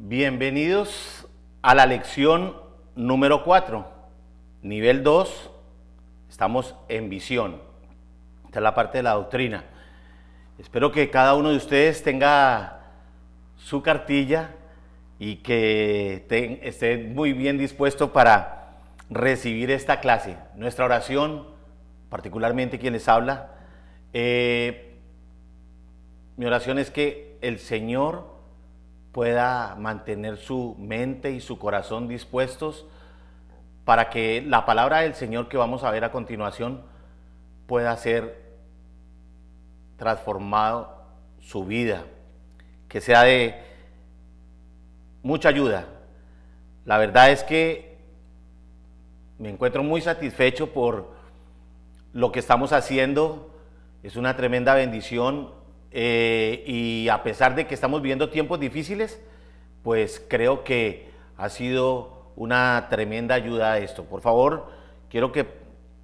Bienvenidos a la lección número 4, nivel 2, estamos en visión. Esta es la parte de la doctrina. Espero que cada uno de ustedes tenga su cartilla y que esté muy bien dispuesto para recibir esta clase. Nuestra oración, particularmente quien les habla, mi oración es que el Señor pueda mantener su mente y su corazón dispuestos para que la palabra del Señor que vamos a ver a continuación pueda ser transformado su vida, que sea de mucha ayuda. La verdad es que me encuentro muy satisfecho por lo que estamos haciendo, es una tremenda bendición. Y a pesar de que estamos viviendo tiempos difíciles, pues creo que ha sido una tremenda ayuda a esto. Por favor, quiero que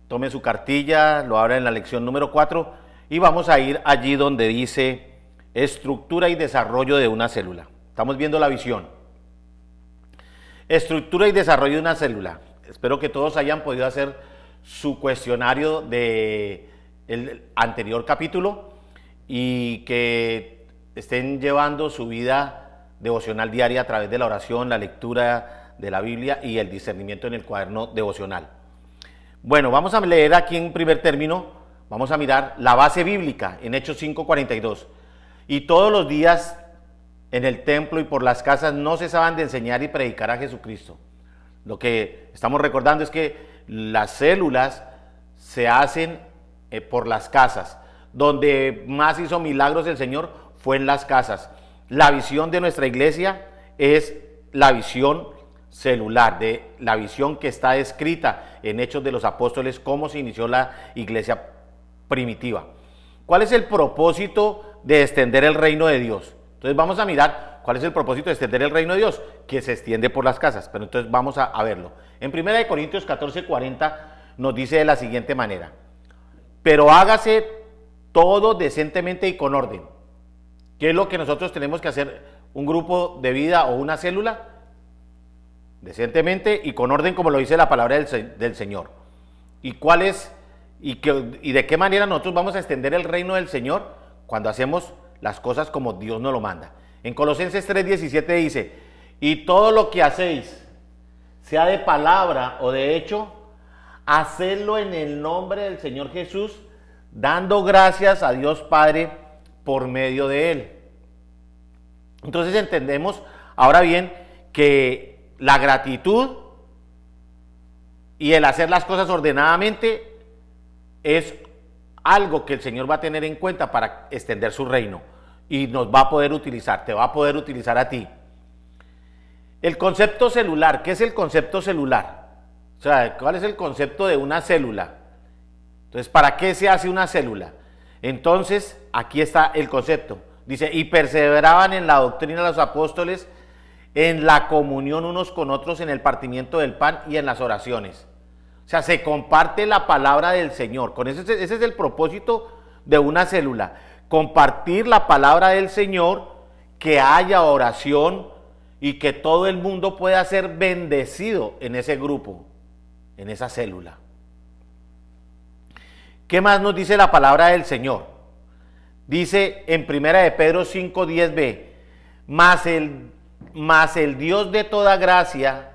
tome su cartilla, lo abra en la lección número 4 y vamos a ir allí donde dice estructura y desarrollo de una célula. Estamos viendo la visión. Estructura y desarrollo de una célula. Espero que todos hayan podido hacer su cuestionario del anterior capítulo y que estén llevando su vida devocional diaria a través de la oración, la lectura de la Biblia y el discernimiento en el cuaderno devocional. Bueno, vamos a leer aquí en primer término, vamos a mirar la base bíblica en Hechos 5:42. Y todos los días en el templo y por las casas no cesaban de enseñar y predicar a Jesucristo. Lo que estamos recordando es que las células se hacen por las casas. Donde más hizo milagros el Señor fue en las casas. La visión de nuestra iglesia es la visión celular, de la visión que está escrita en Hechos de los Apóstoles, cómo se inició la iglesia primitiva. ¿Cuál es el propósito de extender el reino de Dios? Entonces vamos a mirar cuál es el propósito de extender el reino de Dios, que se extiende por las casas, pero entonces vamos a verlo. En 1 Corintios 14:40 nos dice de la siguiente manera: pero hágase todo decentemente y con orden. ¿Qué es lo que nosotros tenemos que hacer? ¿Un grupo de vida o una célula? Decentemente y con orden, como lo dice la palabra del Señor. ¿Y cuál es y de qué manera nosotros vamos a extender el reino del Señor? Cuando hacemos las cosas como Dios nos lo manda. En Colosenses 3:17 dice: y todo lo que hacéis, sea de palabra o de hecho, hacedlo en el nombre del Señor Jesús, dando gracias a Dios Padre por medio de Él. Entonces entendemos ahora bien que la gratitud y el hacer las cosas ordenadamente es algo que el Señor va a tener en cuenta para extender su reino y nos va a poder utilizar, te va a poder utilizar a ti. El concepto celular, ¿qué es el concepto celular? O sea, ¿cuál es el concepto de una célula? Entonces, ¿para qué se hace una célula? Entonces, aquí está el concepto. Dice, y perseveraban en la doctrina de los apóstoles, en la comunión unos con otros, en el partimiento del pan y en las oraciones. O sea, se comparte la palabra del Señor. Ese es el propósito de una célula. Compartir la palabra del Señor, que haya oración y que todo el mundo pueda ser bendecido en ese grupo, en esa célula. ¿Qué más nos dice la palabra del Señor? Dice en 1 de Pedro 5:10b, mas el Dios de toda gracia,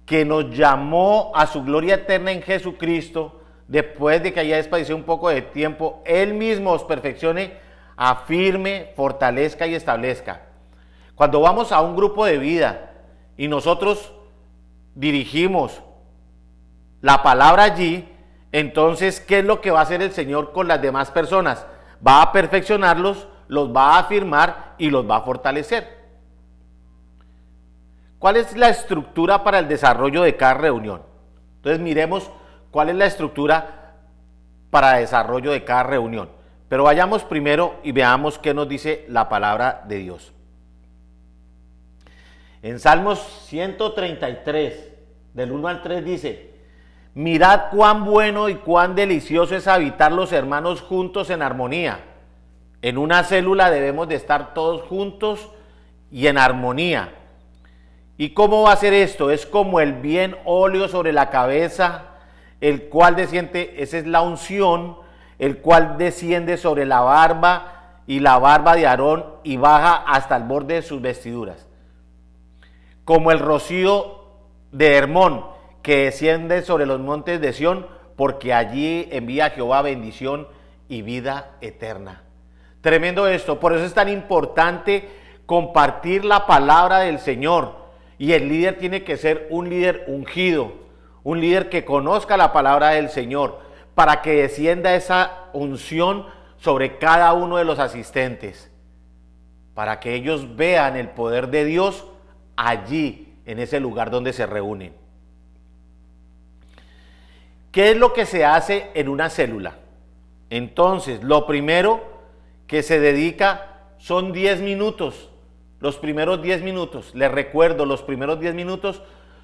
que nos llamó a su gloria eterna en Jesucristo, después de que haya padecido un poco de tiempo, Él mismo os perfeccione, afirme, fortalezca y establezca. Cuando vamos a un grupo de vida y nosotros dirigimos la palabra allí, entonces, ¿qué es lo que va a hacer el Señor con las demás personas? Va a perfeccionarlos, los va a afirmar y los va a fortalecer. ¿Cuál es la estructura para el desarrollo de cada reunión? Entonces, miremos cuál es la estructura para el desarrollo de cada reunión. Pero vayamos primero y veamos qué nos dice la palabra de Dios. En Salmos 133, del 1 al 3 dice: mirad cuán bueno y cuán delicioso es habitar los hermanos juntos en armonía. En una célula debemos de estar todos juntos y en armonía. ¿Y cómo va a ser esto? Es como el bien óleo sobre la cabeza, el cual desciende, esa es la unción, el cual desciende sobre la barba y la barba de Aarón y baja hasta el borde de sus vestiduras. Como el rocío de Hermón que desciende sobre los montes de Sión, porque allí envía Jehová bendición y vida eterna. Tremendo esto, por eso es tan importante compartir la palabra del Señor. Y el líder tiene que ser un líder ungido, un líder que conozca la palabra del Señor, para que descienda esa unción sobre cada uno de los asistentes, para que ellos vean el poder de Dios allí, en ese lugar donde se reúnen. ¿Qué es lo que se hace en una célula? Entonces, lo primero que se dedica son 10 minutos. Los primeros 10 minutos, les recuerdo, los primeros 10 minutos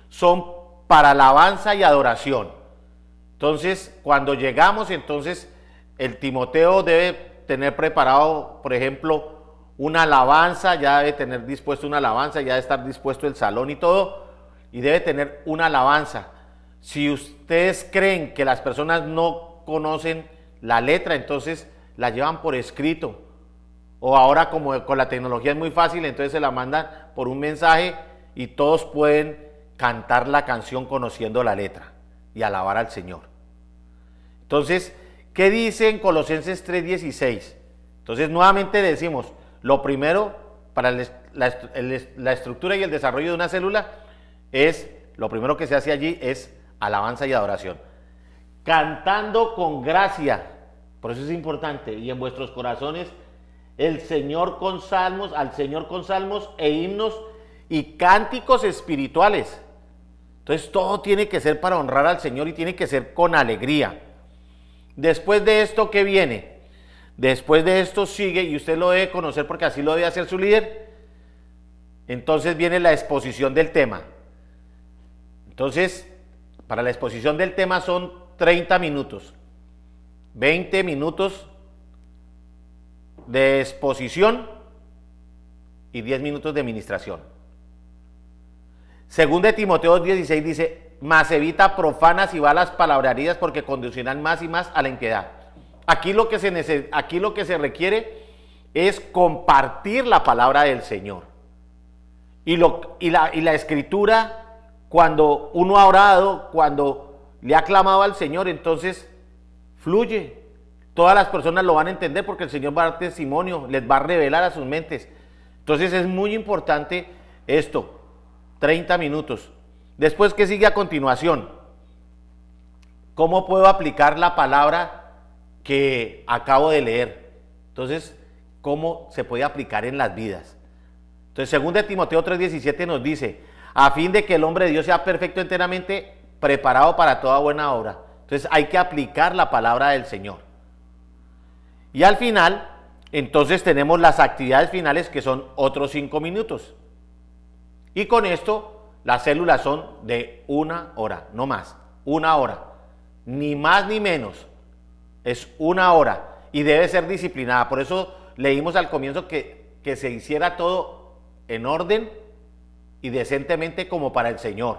son para alabanza y adoración. Entonces, cuando llegamos, entonces el Timoteo debe tener preparado, por ejemplo, una alabanza, ya debe tener dispuesto una alabanza, ya debe estar dispuesto el salón y todo, y debe tener una alabanza. Si ustedes creen que las personas no conocen la letra, entonces la llevan por escrito. O ahora, como con la tecnología es muy fácil, entonces se la mandan por un mensaje y todos pueden cantar la canción conociendo la letra y alabar al Señor. Entonces, ¿qué dice en Colosenses 3:16? Entonces, nuevamente decimos, lo primero para la estructura y el desarrollo de una célula es, lo primero que se hace allí es alabanza y adoración. Cantando con gracia, por eso es importante, y en vuestros corazones, al Señor con salmos e himnos y cánticos espirituales. Entonces todo tiene que ser para honrar al Señor y tiene que ser con alegría. Después de esto, ¿qué viene? Después de esto sigue, y usted lo debe conocer porque así lo debe hacer su líder. Entonces viene la exposición del tema. Entonces, para la exposición del tema son 30 minutos. 20 minutos de exposición y 10 minutos de ministración. Según de Timoteo 16 dice, mas evita profanas y vanas palabrerías porque conducirán más y más a la impiedad. Aquí lo que se requiere es compartir la palabra del Señor. Y la escritura, cuando uno ha orado, cuando le ha clamado al Señor, entonces fluye. Todas las personas lo van a entender porque el Señor va a dar testimonio, les va a revelar a sus mentes. Entonces es muy importante esto, 30 minutos. Después, ¿qué sigue a continuación? ¿Cómo puedo aplicar la palabra que acabo de leer? Entonces, ¿cómo se puede aplicar en las vidas? Entonces, según de Timoteo 3:17 nos dice, a fin de que el hombre de Dios sea perfecto enteramente, preparado para toda buena obra. Entonces hay que aplicar la palabra del Señor. Y al final, entonces tenemos las actividades finales que son otros 5 minutos. Y con esto, las células son de 1 hora, no más, 1 hora. Ni más ni menos, es 1 hora y debe ser disciplinada. Por eso leímos al comienzo que se hiciera todo en orden y decentemente como para el Señor.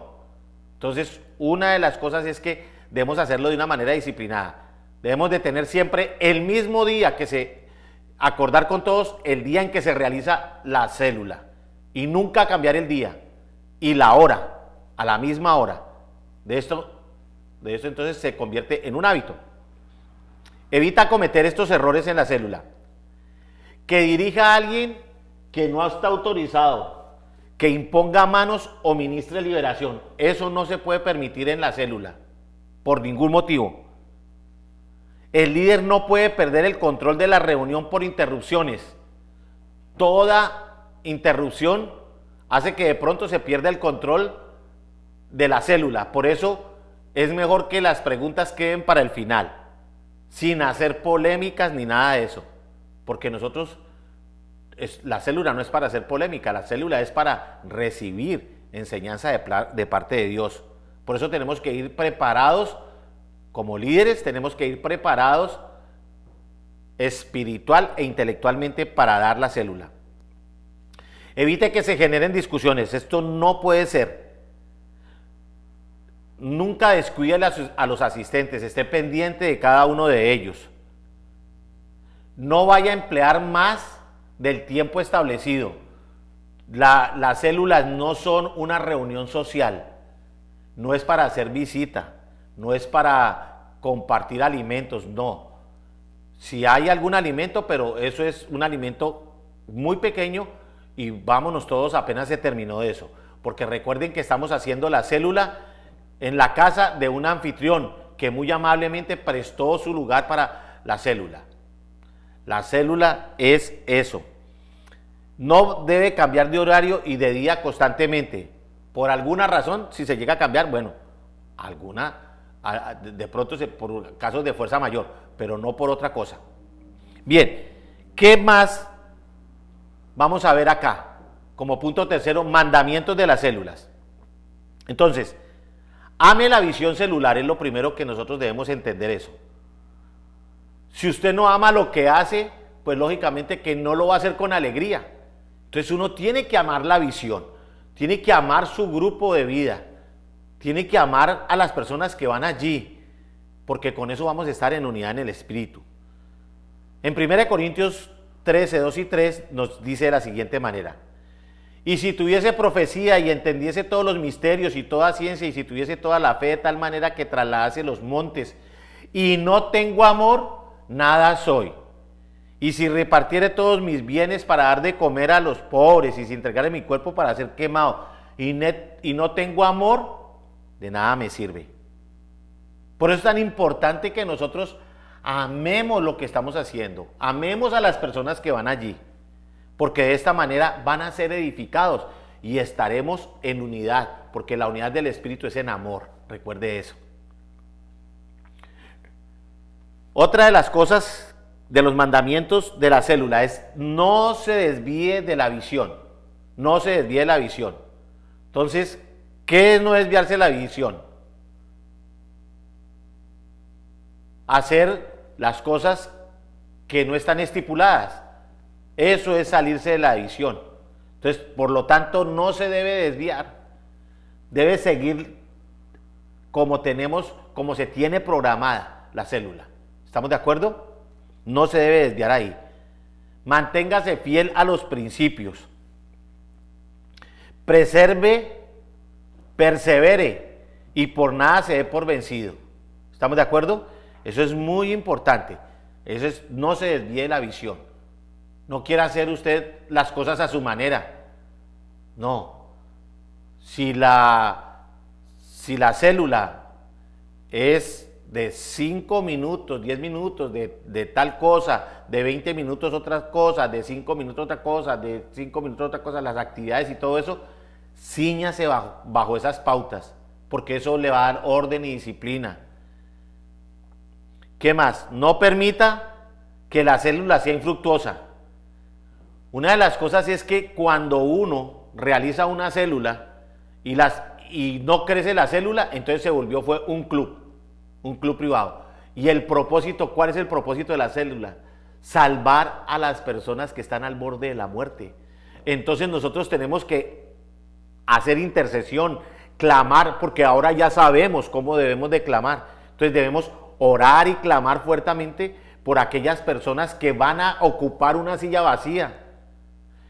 Entonces, una de las cosas es que debemos hacerlo de una manera disciplinada. Debemos de tener siempre el mismo día acordar con todos el día en que se realiza la célula y nunca cambiar el día y la hora, a la misma hora. De esto entonces se convierte en un hábito. Evita cometer estos errores en la célula. Que dirija a alguien que no está autorizado, que imponga manos o ministre liberación. Eso no se puede permitir en la célula, por ningún motivo. El líder no puede perder el control de la reunión por interrupciones. Toda interrupción hace que de pronto se pierda el control de la célula. Por eso es mejor que las preguntas queden para el final, sin hacer polémicas ni nada de eso. Porque la célula no es para hacer polémica, la célula es para recibir enseñanza de parte de Dios. Por eso tenemos que ir preparados, como líderes tenemos que ir preparados espiritual e intelectualmente para dar la célula. Evite que se generen discusiones. Esto no puede ser. Nunca descuide a los asistentes. Esté pendiente de cada uno de ellos. No vaya a emplear más del tiempo establecido. Las células no son una reunión social. No es para hacer visita. No es para compartir alimentos. No. Si hay algún alimento, pero eso es un alimento muy pequeño y vámonos todos apenas se terminó de eso. Porque recuerden que estamos haciendo la célula en la casa de un anfitrión que muy amablemente prestó su lugar para la célula. La célula es eso. No debe cambiar de horario y de día constantemente. Por alguna razón, si se llega a cambiar, bueno, de pronto por casos de fuerza mayor, pero no por otra cosa. Bien, ¿qué más vamos a ver acá? Como punto tercero, mandamientos de las células. Entonces, ame la visión celular, es lo primero que nosotros debemos entender eso. Si usted no ama lo que hace, pues lógicamente que no lo va a hacer con alegría. Entonces uno tiene que amar la visión, tiene que amar su grupo de vida, tiene que amar a las personas que van allí, porque con eso vamos a estar en unidad en el Espíritu. En 1 Corintios 13, 2 y 3 nos dice de la siguiente manera: y si tuviese profecía y entendiese todos los misterios y toda ciencia, y si tuviese toda la fe de tal manera que trasladase los montes, y no tengo amor, nada soy. Y si repartiere todos mis bienes para dar de comer a los pobres, y si entregare mi cuerpo para ser quemado, y no tengo amor, de nada me sirve. Por eso es tan importante que nosotros amemos lo que estamos haciendo, amemos a las personas que van allí, porque de esta manera van a ser edificados y estaremos en unidad, porque la unidad del Espíritu es en amor, recuerde eso. Otra de las cosas de los mandamientos de la célula es: no se desvíe de la visión, no se desvíe de la visión. Entonces, ¿qué es no desviarse de la visión? Hacer las cosas que no están estipuladas. Eso es salirse de la visión. Entonces, por lo tanto, no se debe desviar. Debe seguir como se tiene programada la célula. ¿Estamos de acuerdo? No se debe desviar ahí. Manténgase fiel a los principios. Persevere y por nada se dé por vencido. ¿Estamos de acuerdo? Eso es muy importante. Eso es, no se desvíe la visión. No quiera hacer usted las cosas a su manera. No. Si la célula es de 5 minutos, 10 minutos de tal cosa, de 20 minutos otra cosa, de 5 minutos otra cosa, de 5 minutos otra cosa, las actividades y todo eso, cíñase bajo esas pautas, porque eso le va a dar orden y disciplina. ¿Qué más? No permita que la célula sea infructuosa. Una de las cosas es que cuando uno realiza una célula y no crece la célula, entonces fue un club privado. Y el propósito, ¿cuál es el propósito de la célula? Salvar a las personas que están al borde de la muerte. Entonces nosotros tenemos que hacer intercesión, clamar, porque ahora ya sabemos cómo debemos de clamar. Entonces debemos orar y clamar fuertemente por aquellas personas que van a ocupar una silla vacía.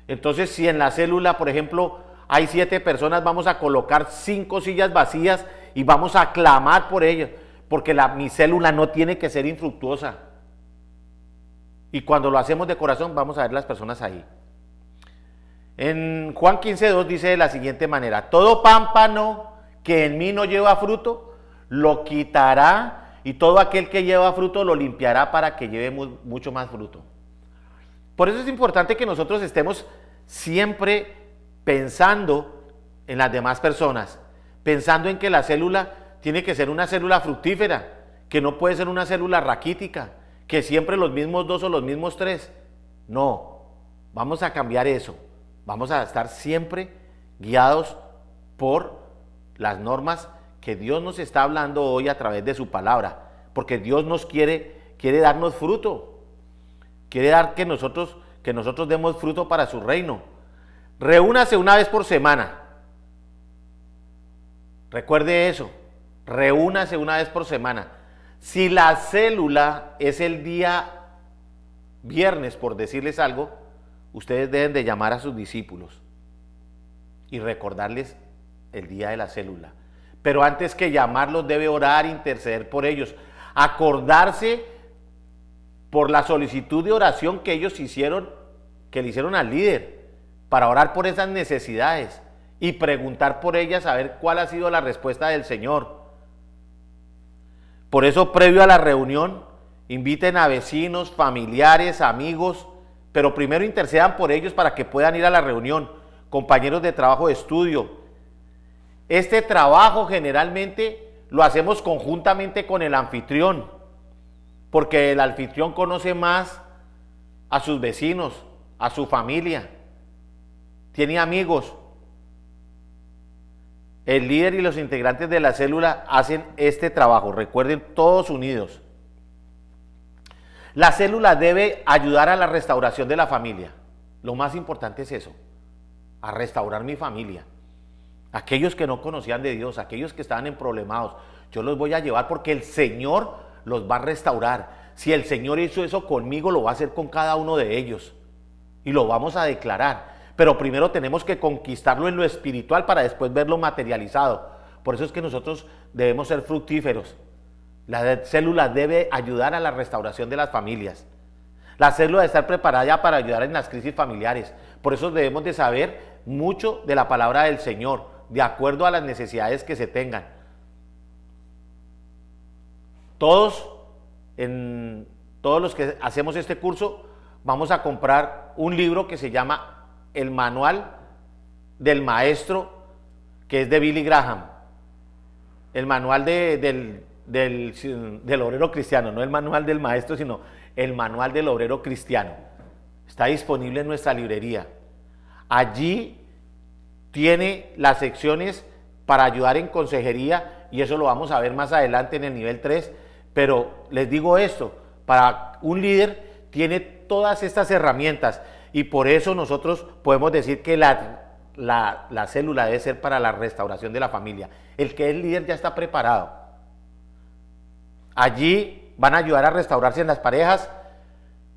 Entonces, si en la célula, por ejemplo, hay 7 personas, vamos a colocar 5 sillas vacías y vamos a clamar por ellas, porque mi célula no tiene que ser infructuosa. Y cuando lo hacemos de corazón, vamos a ver las personas ahí. En Juan 15:2 dice de la siguiente manera: todo pámpano que en mí no lleva fruto, lo quitará, y todo aquel que lleva fruto lo limpiará para que lleve mucho más fruto. Por eso es importante que nosotros estemos siempre pensando en las demás personas, pensando en que la célula tiene que ser una célula fructífera, que no puede ser una célula raquítica, que siempre los mismos 2 o los mismos 3. No, vamos a cambiar eso. Vamos a estar siempre guiados por las normas que Dios nos está hablando hoy a través de su palabra, porque Dios nos quiere darnos fruto, quiere dar que nosotros demos fruto para su reino. Reúnase una vez por semana. Recuerde eso, reúnase una vez por semana. Si la célula es el día viernes, por decirles algo, ustedes deben de llamar a sus discípulos y recordarles el día de la célula. Pero antes que llamarlos debe orar, interceder por ellos, acordarse por la solicitud de oración que ellos hicieron, que le hicieron al líder, para orar por esas necesidades y preguntar por ellas, a ver cuál ha sido la respuesta del Señor. Por eso, previo a la reunión, inviten a vecinos, familiares, amigos, pero primero intercedan por ellos para que puedan ir a la reunión, compañeros de trabajo, de estudio. Este trabajo generalmente lo hacemos conjuntamente con el anfitrión, porque el anfitrión conoce más a sus vecinos, a su familia, tiene amigos. El líder y los integrantes de la célula hacen este trabajo, recuerden, todos unidos. La célula debe ayudar a la restauración de la familia. Lo más importante es eso, a restaurar mi familia. Aquellos que no conocían de Dios, aquellos que estaban en problemados, yo los voy a llevar porque el Señor los va a restaurar. Si el Señor hizo eso conmigo, lo va a hacer con cada uno de ellos. Y lo vamos a declarar. Pero primero tenemos que conquistarlo en lo espiritual para después verlo materializado. Por eso es que nosotros debemos ser fructíferos. La célula debe ayudar a la restauración de las familias. La célula debe estar preparada ya para ayudar en las crisis familiares. Por eso debemos de saber mucho de la palabra del Señor, de acuerdo a las necesidades que se tengan. Todos los que hacemos este curso vamos a comprar un libro que se llama El Manual del Maestro, que es de Billy Graham. El manual del obrero cristiano, no el manual del maestro, sino el manual del obrero cristiano. Está disponible en nuestra librería. Allí tiene las secciones para ayudar en consejería, y eso lo vamos a ver más adelante en el nivel 3, pero les digo esto, para un líder tiene todas estas herramientas, y por eso nosotros podemos decir que la célula debe ser para la restauración de la familia. El que es líder ya está preparado. Allí van a ayudar a restaurarse en las parejas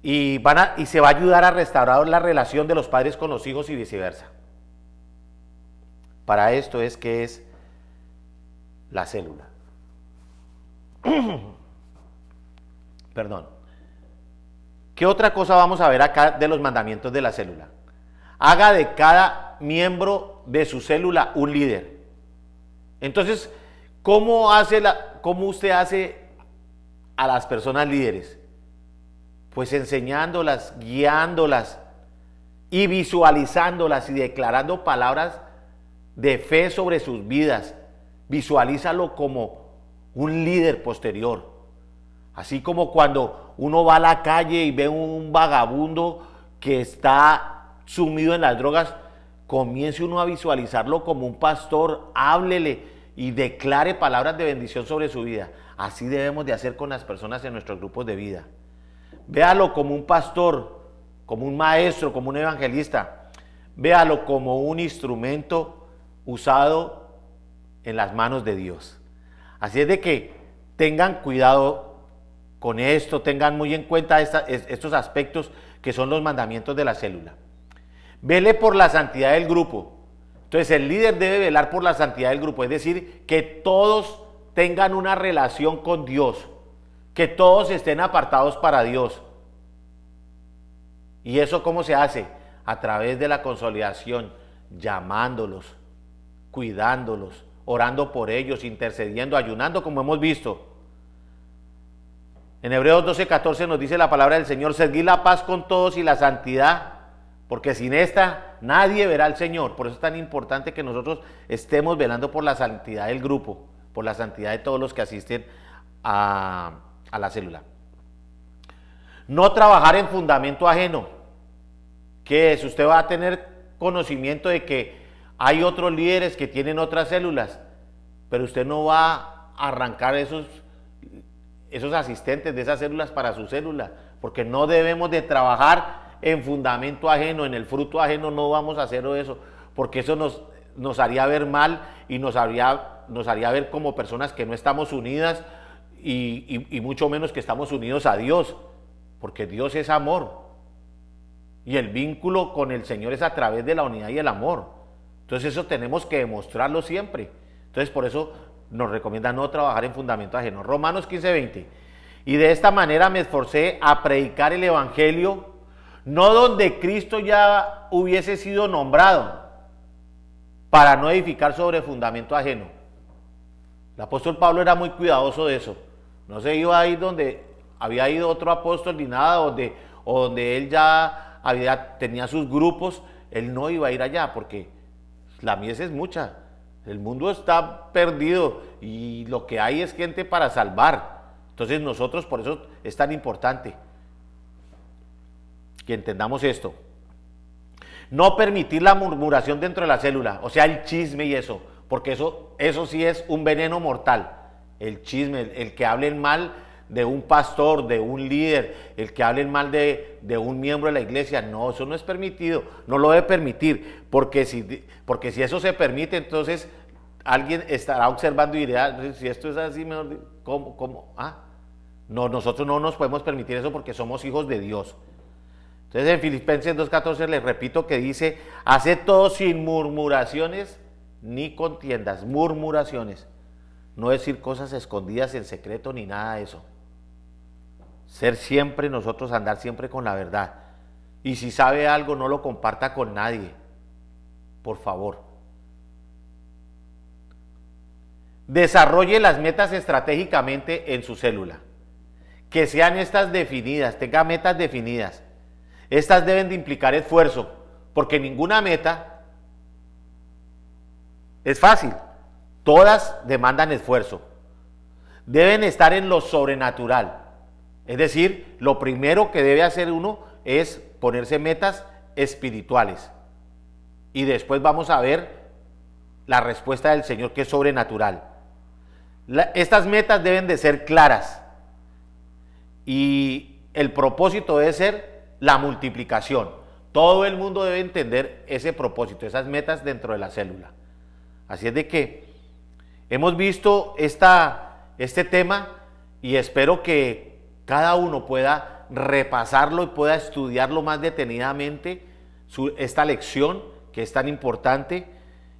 y se va a ayudar a restaurar la relación de los padres con los hijos y viceversa. Para esto es que es la célula. Perdón. ¿Qué otra cosa vamos a ver acá de los mandamientos de la célula? Haga de cada miembro de su célula un líder. Entonces, ¿cómo usted hace a las personas líderes? Pues enseñándolas, guiándolas y visualizándolas y declarando palabras de fe sobre sus vidas. Visualízalo como un líder posterior. Así como cuando uno va a la calle y ve un vagabundo que está sumido en las drogas, comience uno a visualizarlo como un pastor, háblele y declare palabras de bendición sobre su vida. Así debemos de hacer con las personas en nuestros grupos de vida. Véalo como un pastor, como un maestro, como un evangelista. Véalo como un instrumento usado en las manos de Dios. Así es de que tengan cuidado con esto, tengan muy en cuenta estos aspectos que son los mandamientos de la célula. Vele por la santidad del grupo. Entonces el líder debe velar por la santidad del grupo, es decir, que todos tengan una relación con Dios, que todos estén apartados para Dios. ¿Y eso cómo se hace? A través de la consolidación, llamándolos, cuidándolos, orando por ellos, intercediendo, ayunando, como hemos visto. En Hebreos 12:14 nos dice la palabra del Señor: seguid la paz con todos y la santidad, porque sin esta nadie verá al Señor. Por eso es tan importante que nosotros estemos velando por la santidad del grupo, por la santidad de todos los que asisten a la célula. No trabajar en fundamento ajeno. ¿Qué es? Usted va a tener conocimiento de que hay otros líderes que tienen otras células, pero usted no va a arrancar esos asistentes de esas células para su célula, porque no debemos de trabajar en fundamento ajeno, en el fruto ajeno, no vamos a hacer eso, porque eso nos haría ver mal y nos haría ver como personas que no estamos unidas y mucho menos que estamos unidos a Dios, porque Dios es amor y el vínculo con el Señor es a través de la unidad y el amor. Entonces eso tenemos que demostrarlo siempre. Entonces por eso nos recomienda no trabajar en fundamento ajeno. Romanos 15:20. Y de esta manera me esforcé a predicar el evangelio, no donde Cristo ya hubiese sido nombrado, para no edificar sobre fundamento ajeno. El apóstol Pablo era muy cuidadoso de eso. No se iba a ir donde había ido otro apóstol ni nada, o donde él ya tenía sus grupos. Él no iba a ir allá porque la mies es mucha. El mundo está perdido y lo que hay es gente para salvar. Entonces nosotros, por eso es tan importante que entendamos esto. No permitir la murmuración dentro de la célula, o sea, el chisme y eso, porque eso sí es un veneno mortal. El chisme, el que hablen mal de un pastor, de un líder, el que hablen mal de un miembro de la iglesia, no, eso no es permitido, no lo debe permitir, porque si eso se permite, entonces alguien estará observando y dirá, si esto es así, mejor, ¿cómo? No, nosotros no nos podemos permitir eso porque somos hijos de Dios. Entonces en Filipenses 2:14 les repito que dice, haced todo sin murmuraciones ni contiendas, murmuraciones. No decir cosas escondidas en secreto ni nada de eso. Ser siempre nosotros, andar siempre con la verdad. Y si sabe algo, no lo comparta con nadie. Por favor. Desarrolle las metas estratégicamente en su célula. Que sean estas definidas, tenga metas definidas. Estas deben de implicar esfuerzo, porque ninguna meta es fácil. Todas demandan esfuerzo. Deben estar en lo sobrenatural. Es decir, lo primero que debe hacer uno es ponerse metas espirituales. Y después vamos a ver la respuesta del Señor, que es sobrenatural. Estas metas deben de ser claras. Y el propósito debe ser la multiplicación. Todo el mundo debe entender ese propósito, esas metas dentro de la célula. Así es de que hemos visto este tema y espero que cada uno pueda repasarlo y pueda estudiarlo más detenidamente, esta lección que es tan importante,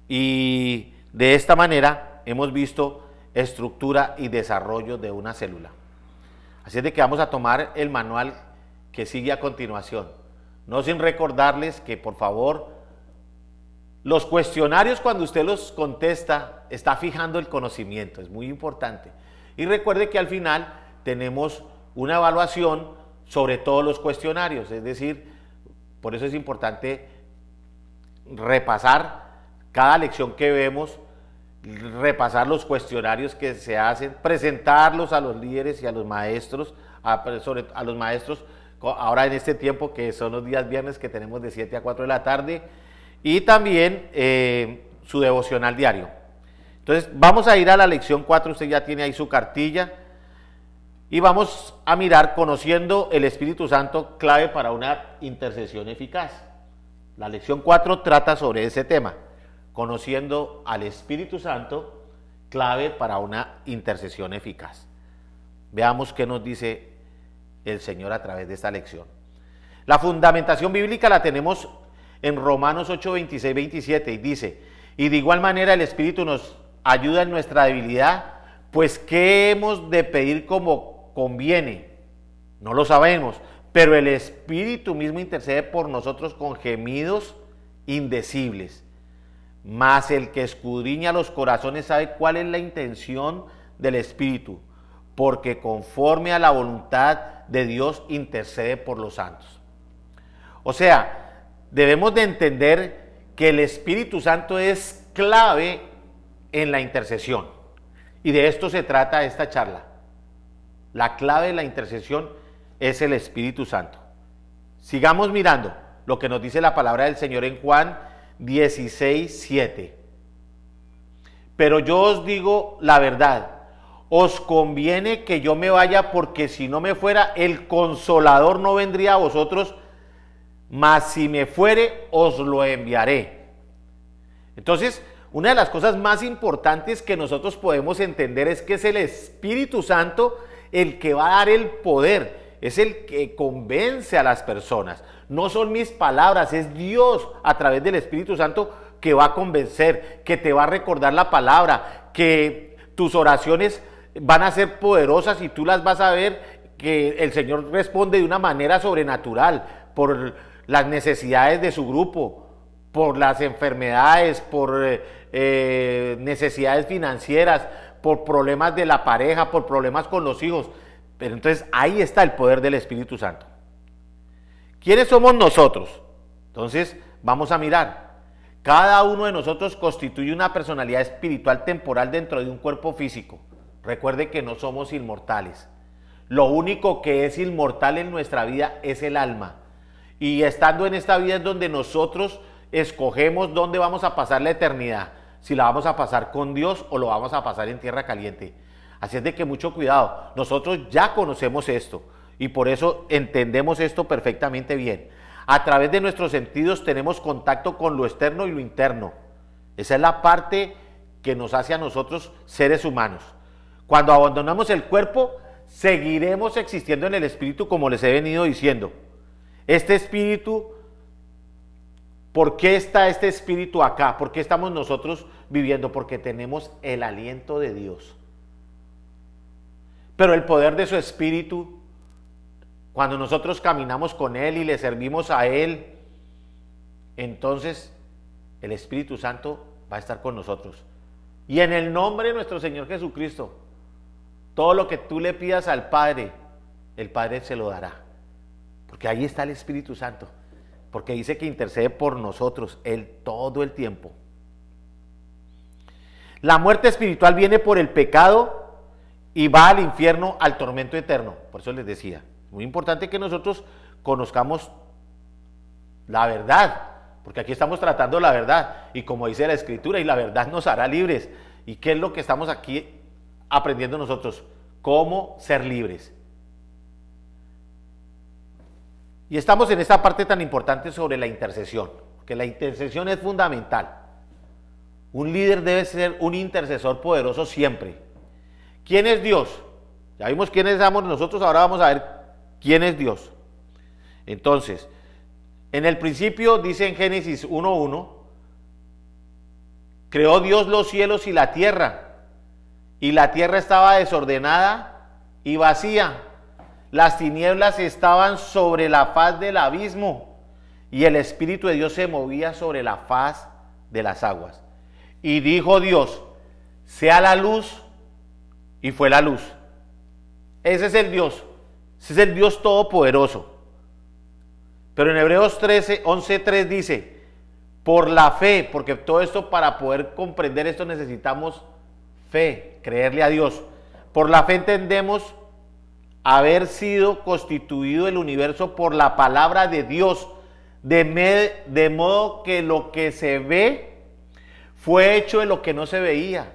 y de esta manera hemos visto estructura y desarrollo de una célula. Así es de que vamos a tomar el manual que sigue a continuación. No sin recordarles que por favor, los cuestionarios cuando usted los contesta, está fijando el conocimiento, es muy importante. Y recuerde que al final tenemos una evaluación sobre todos los cuestionarios, es decir, por eso es importante repasar cada lección que vemos, repasar los cuestionarios que se hacen, presentarlos a los líderes y a los maestros, a los maestros ahora en este tiempo que son los días viernes que tenemos de 7 a 4 de la tarde, y también su devocional diario. Entonces vamos a ir a la lección 4, usted ya tiene ahí su cartilla, y vamos a mirar conociendo el Espíritu Santo, clave para una intercesión eficaz. La lección 4 trata sobre ese tema, conociendo al Espíritu Santo, clave para una intercesión eficaz. Veamos qué nos dice el Señor a través de esta lección. La fundamentación bíblica la tenemos en Romanos 8, 26, 27, y dice, y de igual manera el Espíritu nos ayuda en nuestra debilidad, pues ¿qué hemos de pedir como conviene? No lo sabemos, pero el Espíritu mismo intercede por nosotros con gemidos indecibles. Mas el que escudriña los corazones sabe cuál es la intención del Espíritu, porque conforme a la voluntad de Dios intercede por los santos. O sea, debemos de entender que el Espíritu Santo es clave en la intercesión. Y de esto se trata esta charla. La clave de la intercesión es el Espíritu Santo. Sigamos mirando lo que nos dice la palabra del Señor en Juan 16, 7. Pero yo os digo la verdad, os conviene que yo me vaya, porque si no me fuera, el Consolador no vendría a vosotros, mas si me fuere, os lo enviaré. Entonces, una de las cosas más importantes que nosotros podemos entender es que es el Espíritu Santo el que va a dar el poder, es el que convence a las personas. No son mis palabras, es Dios a través del Espíritu Santo que va a convencer, que te va a recordar la palabra, que tus oraciones van a ser poderosas y tú las vas a ver, que el Señor responde de una manera sobrenatural por las necesidades de su grupo, por las enfermedades, por necesidades financieras, por problemas de la pareja, por problemas con los hijos. Pero entonces ahí está el poder del Espíritu Santo. ¿Quiénes somos nosotros? Entonces vamos a mirar. Cada uno de nosotros constituye una personalidad espiritual temporal dentro de un cuerpo físico. Recuerde que no somos inmortales. Lo único que es inmortal en nuestra vida es el alma. Y estando en esta vida es donde nosotros escogemos dónde vamos a pasar la eternidad. Si la vamos a pasar con Dios o lo vamos a pasar en tierra caliente. Así es de que mucho cuidado. Nosotros ya conocemos esto y por eso entendemos esto perfectamente bien. A través de nuestros sentidos tenemos contacto con lo externo y lo interno. Esa es la parte que nos hace a nosotros seres humanos. Cuando abandonamos el cuerpo, seguiremos existiendo en el espíritu, como les he venido diciendo. Este espíritu, ¿por qué está este espíritu acá? ¿Por qué estamos nosotros viviendo? Porque tenemos el aliento de Dios. Pero el poder de su espíritu, cuando nosotros caminamos con Él y le servimos a Él, entonces el Espíritu Santo va a estar con nosotros. Y en el nombre de nuestro Señor Jesucristo, todo lo que tú le pidas al Padre, el Padre se lo dará. Porque ahí está el Espíritu Santo. Porque dice que intercede por nosotros Él todo el tiempo. La muerte espiritual viene por el pecado y va al infierno, al tormento eterno. Por eso les decía, muy importante que nosotros conozcamos la verdad, porque aquí estamos tratando la verdad, y como dice la Escritura, y la verdad nos hará libres. ¿Y qué es lo que estamos aquí aprendiendo nosotros? Cómo ser libres. Y estamos en esta parte tan importante sobre la intercesión, porque la intercesión es fundamental. Un líder debe ser un intercesor poderoso siempre. ¿Quién es Dios? Ya vimos quiénes somos nosotros, ahora vamos a ver quién es Dios. Entonces, en el principio dice en Génesis 1:1, creó Dios los cielos y la tierra estaba desordenada y vacía. Las tinieblas estaban sobre la faz del abismo y el Espíritu de Dios se movía sobre la faz de las aguas. Y dijo Dios, sea la luz, y fue la luz. Ese es el Dios, ese es el Dios todopoderoso. Pero en Hebreos 11:3 dice, por la fe, porque todo esto, para poder comprender esto necesitamos fe, creerle a Dios. Por la fe entendemos haber sido constituido el universo por la palabra de Dios, de modo que lo que se ve fue hecho de lo que no se veía.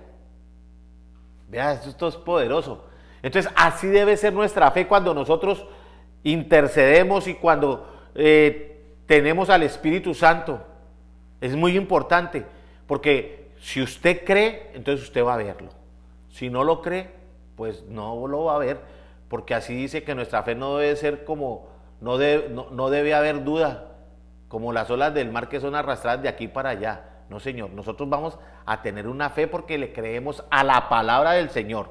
Vea, esto es poderoso. Entonces, así debe ser nuestra fe cuando nosotros intercedemos y cuando tenemos al Espíritu Santo. Es muy importante, porque si usted cree, entonces usted va a verlo. Si no lo cree, pues no lo va a ver, porque así dice que nuestra fe no debe ser como, no debe haber duda, como las olas del mar que son arrastradas de aquí para allá. No, Señor, nosotros vamos a tener una fe porque le creemos a la palabra del Señor.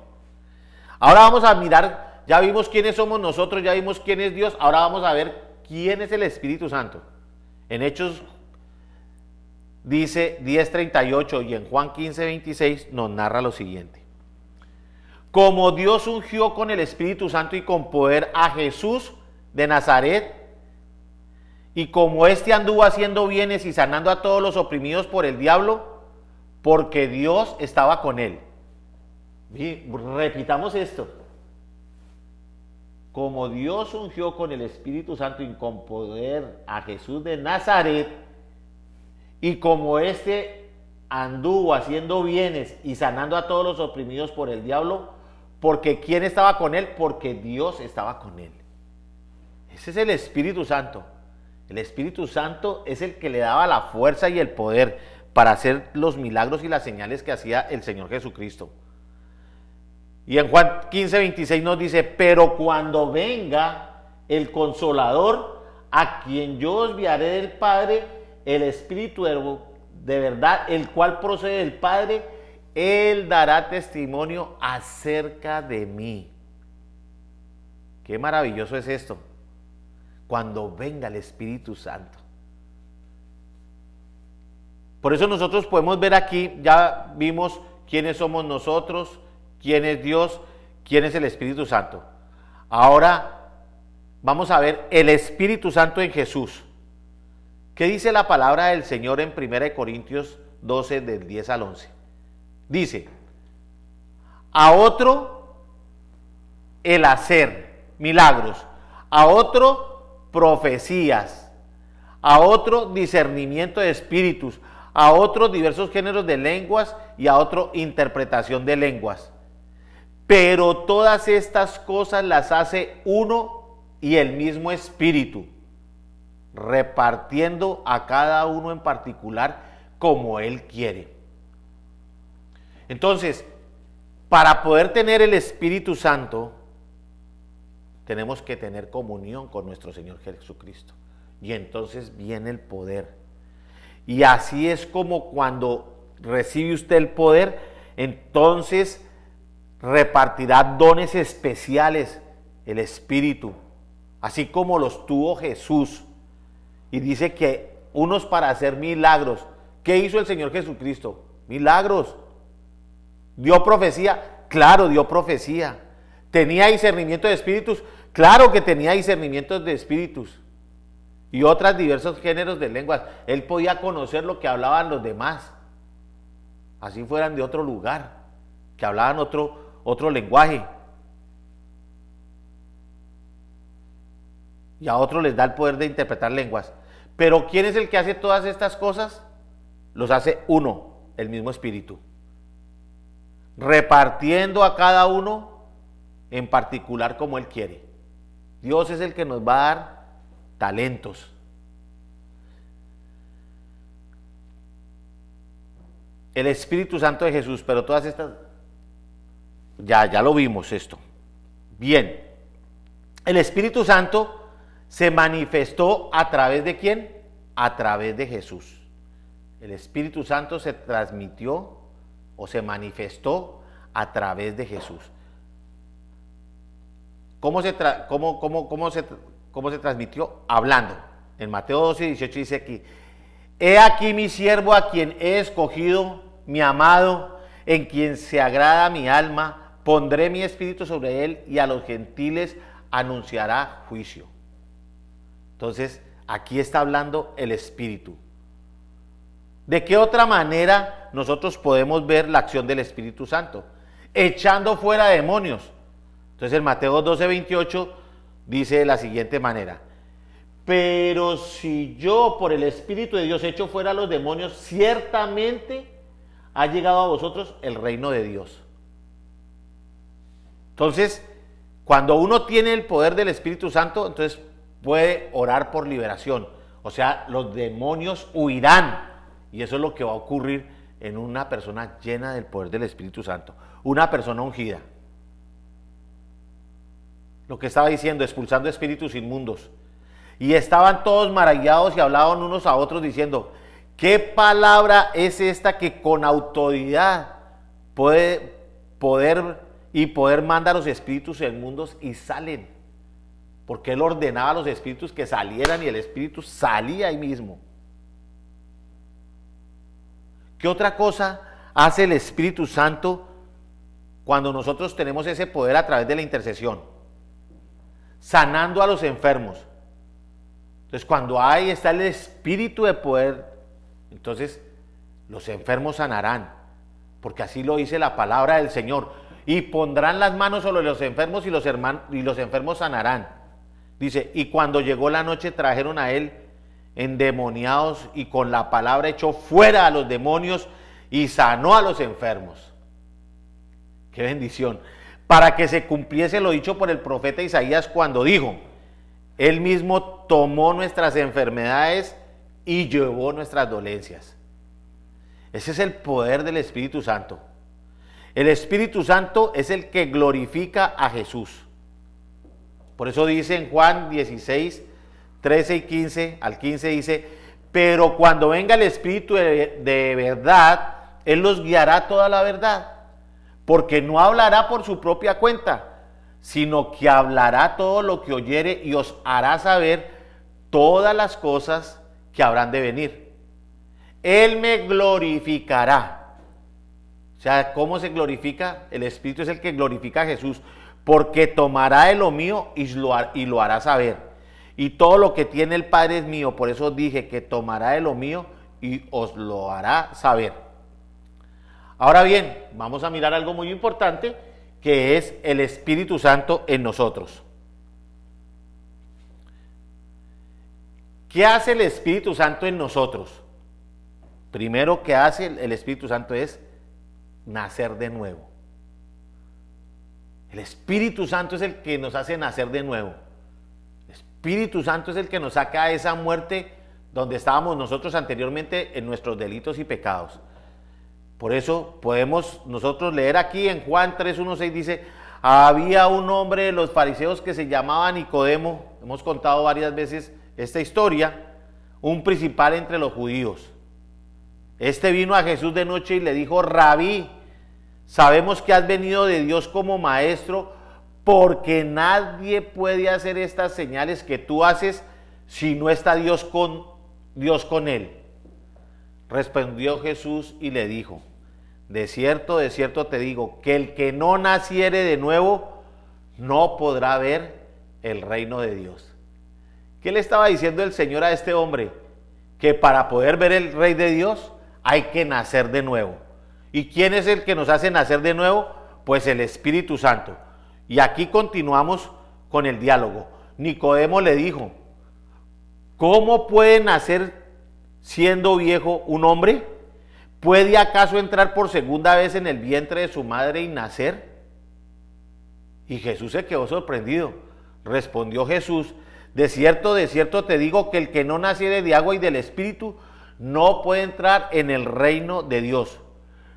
Ahora vamos a mirar, ya vimos quiénes somos nosotros, ya vimos quién es Dios, ahora vamos a ver quién es el Espíritu Santo. En Hechos dice 10:38 y en Juan 15:26 nos narra lo siguiente. Como Dios ungió con el Espíritu Santo y con poder a Jesús de Nazaret, y como éste anduvo haciendo bienes y sanando a todos los oprimidos por el diablo, porque Dios estaba con él. Repitamos esto. Como Dios ungió con el Espíritu Santo y con poder a Jesús de Nazaret, y como éste anduvo haciendo bienes y sanando a todos los oprimidos por el diablo, porque ¿quién estaba con él? Porque Dios estaba con él. Ese es el Espíritu Santo. El Espíritu Santo es el que le daba la fuerza y el poder para hacer los milagros y las señales que hacía el Señor Jesucristo. Y en Juan 15:26 nos dice, pero cuando venga el Consolador, a quien yo os enviaré del Padre, el Espíritu de verdad, el cual procede del Padre, Él dará testimonio acerca de mí. Qué maravilloso es esto. Cuando venga el Espíritu Santo. Por eso nosotros podemos ver aquí, ya vimos quiénes somos nosotros, quién es Dios, quién es el Espíritu Santo. Ahora vamos a ver el Espíritu Santo en Jesús. ¿Qué dice la palabra del Señor en 1 Corintios 12, del 10 al 11? Dice, a otro el hacer milagros, a otro profecías, a otro discernimiento de espíritus, a otros diversos géneros de lenguas y a otro interpretación de lenguas. Pero todas estas cosas las hace uno y el mismo Espíritu, repartiendo a cada uno en particular como Él quiere. Entonces, para poder tener el Espíritu Santo, tenemos que tener comunión con nuestro Señor Jesucristo. Y entonces viene el poder. Y así es como cuando recibe usted el poder, entonces repartirá dones especiales el Espíritu, así como los tuvo Jesús. Y dice que unos para hacer milagros. ¿Qué hizo el Señor Jesucristo? Milagros. ¿Dio profecía? Claro, dio profecía. ¿Tenía discernimiento de espíritus? Claro que tenía discernimiento de espíritus. Y otros diversos géneros de lenguas. Él podía conocer lo que hablaban los demás. Así fueran de otro lugar, que hablaban otro lenguaje. Y a otros les da el poder de interpretar lenguas. Pero ¿quién es el que hace todas estas cosas? Los hace uno, el mismo Espíritu. Repartiendo a cada uno en particular como Él quiere. Dios es el que nos va a dar talentos. El Espíritu Santo de Jesús, pero todas estas, ya lo vimos esto. Bien, el Espíritu Santo se manifestó a través de ¿quién? A través de Jesús. El Espíritu Santo se transmitió o se manifestó a través de Jesús. ¿Cómo se transmitió? Hablando. En Mateo 12, 18 dice aquí, he aquí mi siervo a quien he escogido, mi amado, en quien se agrada mi alma, pondré mi espíritu sobre él y a los gentiles anunciará juicio. Entonces, aquí está hablando el Espíritu. ¿De qué otra manera nosotros podemos ver la acción del Espíritu Santo? Echando fuera demonios. Entonces, en Mateo 12, 28 dice de la siguiente manera, pero si yo por el Espíritu de Dios echo fuera a los demonios, ciertamente ha llegado a vosotros el reino de Dios. Entonces, cuando uno tiene el poder del Espíritu Santo, entonces puede orar por liberación. O sea, los demonios huirán. Y eso es lo que va a ocurrir en una persona llena del poder del Espíritu Santo. Una persona ungida. Lo que estaba diciendo, expulsando espíritus inmundos. Y estaban todos maravillados y hablaban unos a otros diciendo, ¿qué palabra es esta que con autoridad puede poder manda a los espíritus inmundos y salen? Porque él ordenaba a los espíritus que salieran y el espíritu salía ahí mismo. ¿Qué otra cosa hace el Espíritu Santo cuando nosotros tenemos ese poder a través de la intercesión? Sanando a los enfermos. Entonces, cuando ahí está el espíritu de poder, entonces los enfermos sanarán, porque así lo dice la palabra del Señor. Y pondrán las manos sobre los enfermos y los enfermos sanarán. Dice, y cuando llegó la noche trajeron a él endemoniados y con la palabra echó fuera a los demonios y sanó a los enfermos. ¡Qué bendición! Para que se cumpliese lo dicho por el profeta Isaías cuando dijo, Él mismo tomó nuestras enfermedades y llevó nuestras dolencias. Ese es el poder del Espíritu Santo. El Espíritu Santo es el que glorifica a Jesús. Por eso dice en Juan 16, 13 y 15, al 15 dice, pero cuando venga el Espíritu de verdad, Él los guiará a toda la verdad, porque no hablará por su propia cuenta, sino que hablará todo lo que oyere y os hará saber todas las cosas que habrán de venir. Él me glorificará. O sea, ¿cómo se glorifica? El Espíritu es el que glorifica a Jesús, porque tomará de lo mío y lo hará saber. Y todo lo que tiene el Padre es mío, por eso dije que tomará de lo mío y os lo hará saber. Ahora bien, vamos a mirar algo muy importante, que es el Espíritu Santo en nosotros. ¿Qué hace el Espíritu Santo en nosotros? Primero que hace el Espíritu Santo es nacer de nuevo. El Espíritu Santo es el que nos hace nacer de nuevo. El Espíritu Santo es el que nos saca de esa muerte donde estábamos nosotros anteriormente en nuestros delitos y pecados. Por eso podemos nosotros leer aquí en Juan 3:1-6 dice, había un hombre de los fariseos que se llamaba Nicodemo, hemos contado varias veces esta historia, un principal entre los judíos. Este vino a Jesús de noche y le dijo, Rabí, sabemos que has venido de Dios como maestro, porque nadie puede hacer estas señales que tú haces si no está Dios con él. Respondió Jesús y le dijo, de cierto te digo, que el que no naciere de nuevo no podrá ver el reino de Dios. ¿Qué le estaba diciendo el Señor a este hombre? Que para poder ver el Rey de Dios hay que nacer de nuevo. ¿Y quién es el que nos hace nacer de nuevo? Pues el Espíritu Santo. Y aquí continuamos con el diálogo. Nicodemo le dijo, ¿cómo puede nacer siendo viejo un hombre? ¿Puede acaso entrar por segunda vez en el vientre de su madre y nacer? Y Jesús se quedó sorprendido. Respondió Jesús, de cierto te digo que el que no naciere de agua y del Espíritu no puede entrar en el reino de Dios.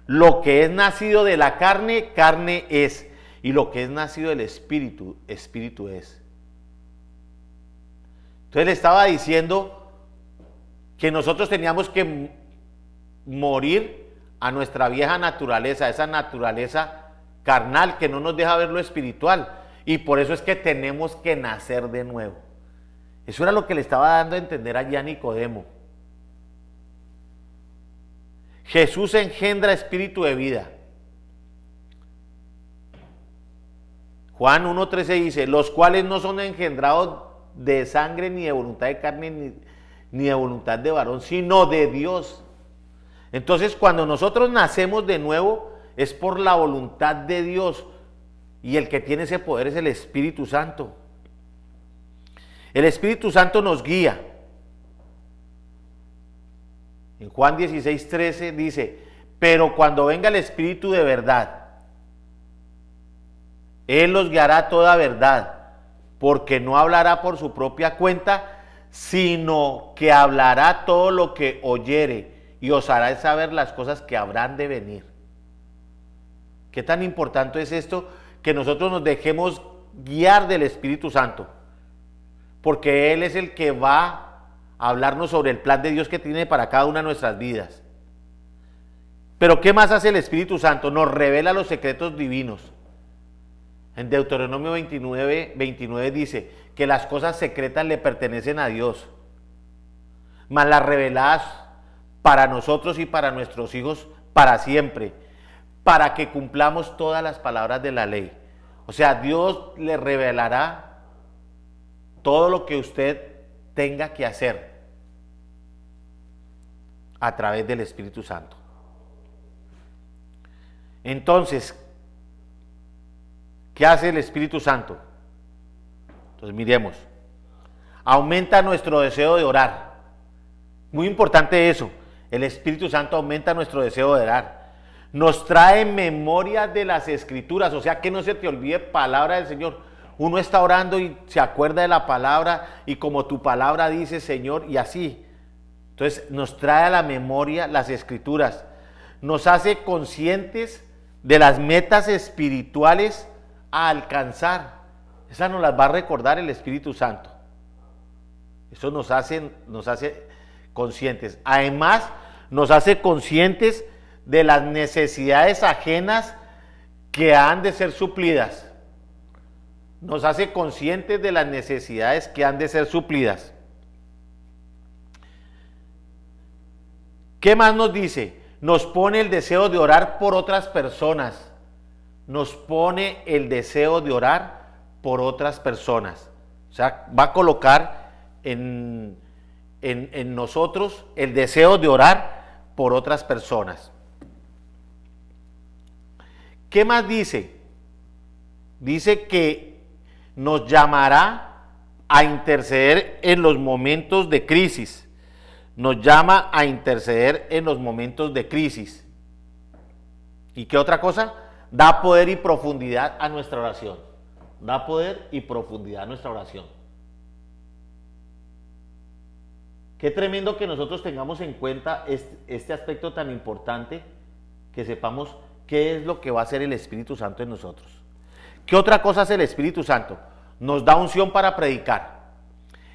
Lo que es nacido de la carne, carne es, y lo que es nacido del Espíritu, Espíritu es. Entonces le estaba diciendo que nosotros teníamos que morir a nuestra vieja naturaleza, esa naturaleza carnal que no nos deja ver lo espiritual, y por eso es que tenemos que nacer de nuevo. Eso era lo que le estaba dando a entender allá a Nicodemo. Jesús engendra espíritu de vida. Juan 1:13 dice, los cuales no son engendrados de sangre, ni de voluntad de carne, ni de voluntad de varón, sino de Dios. Entonces, cuando nosotros nacemos de nuevo, es por la voluntad de Dios, y el que tiene ese poder es el Espíritu Santo. El Espíritu Santo nos guía. En Juan 16:13 dice, pero cuando venga el Espíritu de verdad, Él los guiará a toda verdad, porque no hablará por su propia cuenta, sino que hablará todo lo que oyere y os hará saber las cosas que habrán de venir. ¿Qué tan importante es esto? Que nosotros nos dejemos guiar del Espíritu Santo, porque Él es el que va a hablarnos sobre el plan de Dios que tiene para cada una de nuestras vidas. Pero ¿qué más hace el Espíritu Santo? Nos revela los secretos divinos. En Deuteronomio 29 dice que las cosas secretas le pertenecen a Dios, mas las reveladas para nosotros y para nuestros hijos para siempre, para que cumplamos todas las palabras de la ley. O sea, Dios le revelará todo lo que usted tenga que hacer a través del Espíritu Santo. Entonces, ¿qué hace el Espíritu Santo? Entonces miremos. Aumenta nuestro deseo de orar. Muy importante eso. El Espíritu Santo aumenta nuestro deseo de orar. Nos trae memoria de las Escrituras, o sea, que no se te olvide palabra del Señor. uno está orando y se acuerda de la palabra y como tu palabra dice, Señor, y así. Entonces nos trae a la memoria las escrituras, nos hace conscientes de las metas espirituales a alcanzar. Esa nos las va a recordar el Espíritu Santo. Eso nos hace conscientes. Además, nos hace conscientes de las necesidades ajenas que han de ser suplidas. Nos hace conscientes de las necesidades que han de ser suplidas. ¿Qué más nos dice? Nos pone el deseo de orar por otras personas. Nos pone el deseo de orar por otras personas. O sea, va a colocar en nosotros el deseo de orar por otras personas. ¿Qué más dice? Dice que nos llamará a interceder en los momentos de crisis. Nos llama a interceder en los momentos de crisis. ¿Y qué otra cosa? Da poder y profundidad a nuestra oración. Da poder y profundidad a nuestra oración. Qué tremendo que nosotros tengamos en cuenta este aspecto tan importante, que sepamos qué es lo que va a hacer el Espíritu Santo en nosotros. ¿Qué otra cosa hace el Espíritu Santo? Nos da unción para predicar.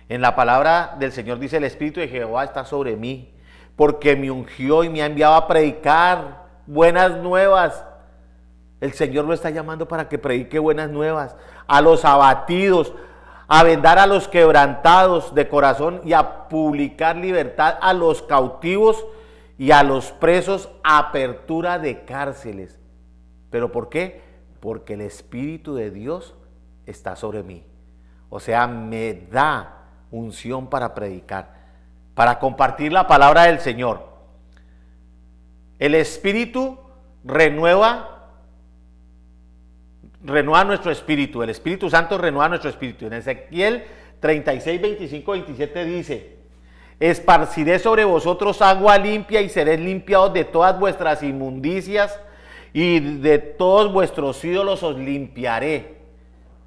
En la palabra del Señor dice: el Espíritu de Jehová está sobre mí, porque me ungió y me ha enviado a predicar buenas nuevas. El Señor lo está llamando para que predique buenas nuevas a los abatidos, a vendar a los quebrantados de corazón y a publicar libertad a los cautivos y a los presos, apertura de cárceles. ¿Pero por qué? Porque el Espíritu de Dios está sobre mí. O sea, me da unción para predicar, para compartir la palabra del Señor. El Espíritu renueva nuestro espíritu. El Espíritu Santo renueva nuestro espíritu. En Ezequiel 36, 25, 27 dice: esparciré sobre vosotros agua limpia y seréis limpiados de todas vuestras inmundicias y de todos vuestros ídolos os limpiaré.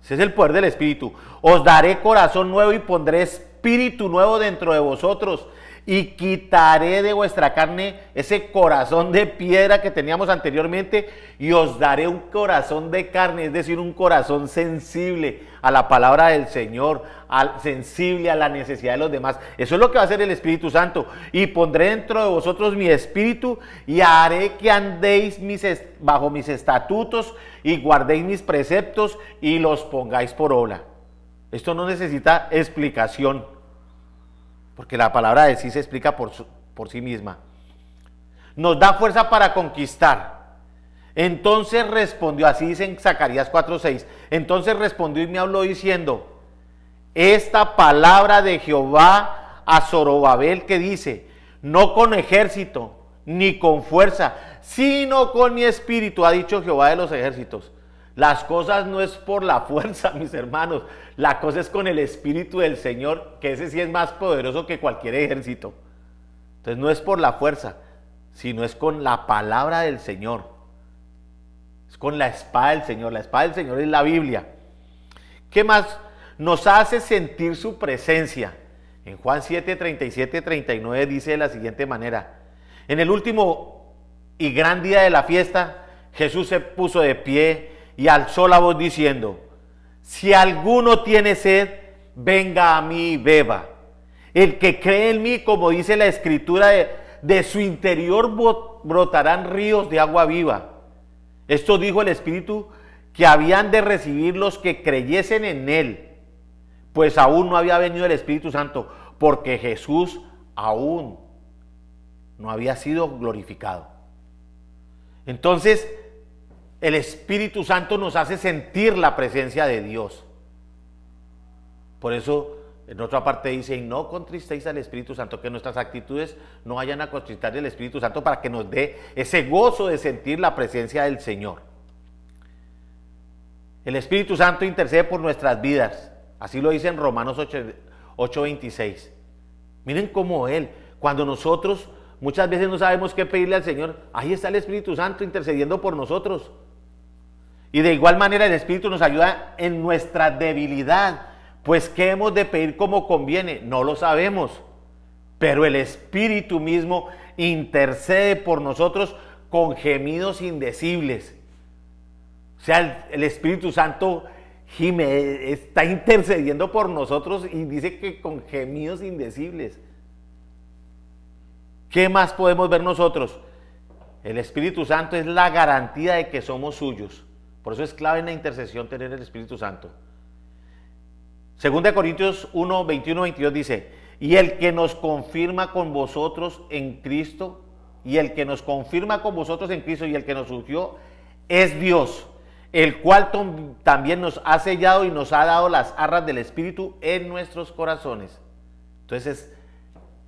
Ese es el poder del Espíritu. Os daré corazón nuevo y pondré espíritu nuevo dentro de vosotros y quitaré de vuestra carne ese corazón de piedra que teníamos anteriormente y os daré un corazón de carne, es decir, un corazón sensible a la palabra del Señor, sensible a la necesidad de los demás. Eso es lo que va a hacer el Espíritu Santo. Y pondré dentro de vosotros mi espíritu y haré que andéis bajo mis estatutos y guardéis mis preceptos y los pongáis por obra. Esto no necesita explicación, porque la palabra de sí se explica por sí misma. Nos da fuerza para conquistar. Entonces respondió, así dice en Zacarías 4:6, entonces respondió y me habló diciendo: esta palabra de Jehová a Zorobabel, que dice: no con ejército ni con fuerza, sino con mi espíritu, ha dicho Jehová de los ejércitos. Las cosas no es por la fuerza, mis hermanos, la cosa es con el Espíritu del Señor, que ese sí es más poderoso que cualquier ejército. Entonces no es por la fuerza, sino es con la palabra del Señor. Es con la espada del Señor. La espada del Señor es la Biblia. ¿Qué más? Nos hace sentir su presencia. En Juan 7, 37, 39 dice de la siguiente manera: en el último y gran día de la fiesta, Jesús se puso de pie y alzó la voz diciendo: si alguno tiene sed, venga a mí y beba. El que cree en mí, como dice la Escritura, de su interior brotarán ríos de agua viva. Esto dijo el Espíritu que habían de recibir los que creyesen en él, pues aún no había venido el Espíritu Santo, porque Jesús aún no había sido glorificado. Entonces, el Espíritu Santo nos hace sentir la presencia de Dios. Por eso, en otra parte dice: y no contristéis al Espíritu Santo, que nuestras actitudes no vayan a contristar al Espíritu Santo, para que nos dé ese gozo de sentir la presencia del Señor. El Espíritu Santo intercede por nuestras vidas. Así lo dice en Romanos 8:26. Miren cómo Él, cuando nosotros muchas veces no sabemos qué pedirle al Señor, ahí está el Espíritu Santo intercediendo por nosotros. Y de igual manera el Espíritu nos ayuda en nuestra debilidad. Pues ¿qué hemos de pedir como conviene? No lo sabemos. Pero el Espíritu mismo intercede por nosotros con gemidos indecibles. O sea, el Espíritu Santo gime, está intercediendo por nosotros y dice que con gemidos indecibles. ¿Qué más podemos ver nosotros? El Espíritu Santo es la garantía de que somos suyos. Por eso es clave en la intercesión tener el Espíritu Santo. 2 Corintios 1, 21, 22 dice: y el que nos confirma con vosotros en Cristo, y el que nos confirma con vosotros en Cristo y el que nos ungió es Dios, el cual también nos ha sellado y nos ha dado las arras del Espíritu en nuestros corazones. Entonces,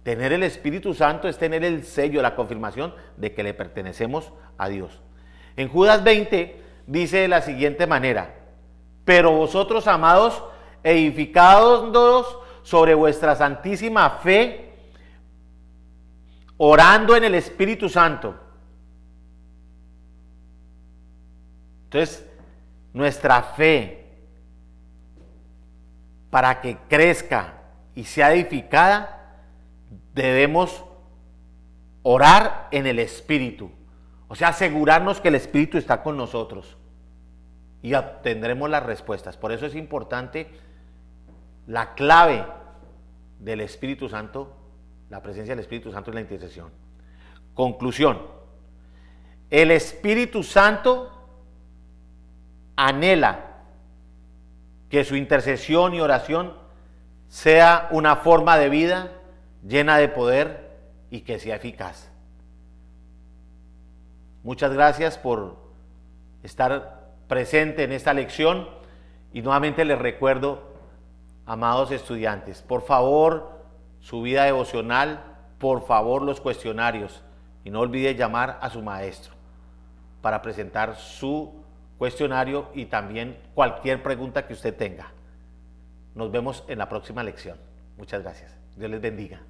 tener el Espíritu Santo es tener el sello, la confirmación de que le pertenecemos a Dios. En Judas 20 dice de la siguiente manera: pero vosotros, amados, edificados sobre vuestra santísima fe, orando en el Espíritu Santo. Entonces, nuestra fe, para que crezca y sea edificada, debemos orar en el Espíritu. O sea, asegurarnos que el Espíritu está con nosotros y obtendremos las respuestas. Por eso es importante la clave del Espíritu Santo, la presencia del Espíritu Santo en la intercesión. Conclusión: el Espíritu Santo anhela que su intercesión y oración sea una forma de vida llena de poder y que sea eficaz. Muchas gracias por estar presente en esta lección y nuevamente les recuerdo, amados estudiantes, por favor, su vida devocional, por favor, los cuestionarios, y no olvide llamar a su maestro para presentar su cuestionario y también cualquier pregunta que usted tenga. Nos vemos en la próxima lección. Muchas gracias. Dios les bendiga.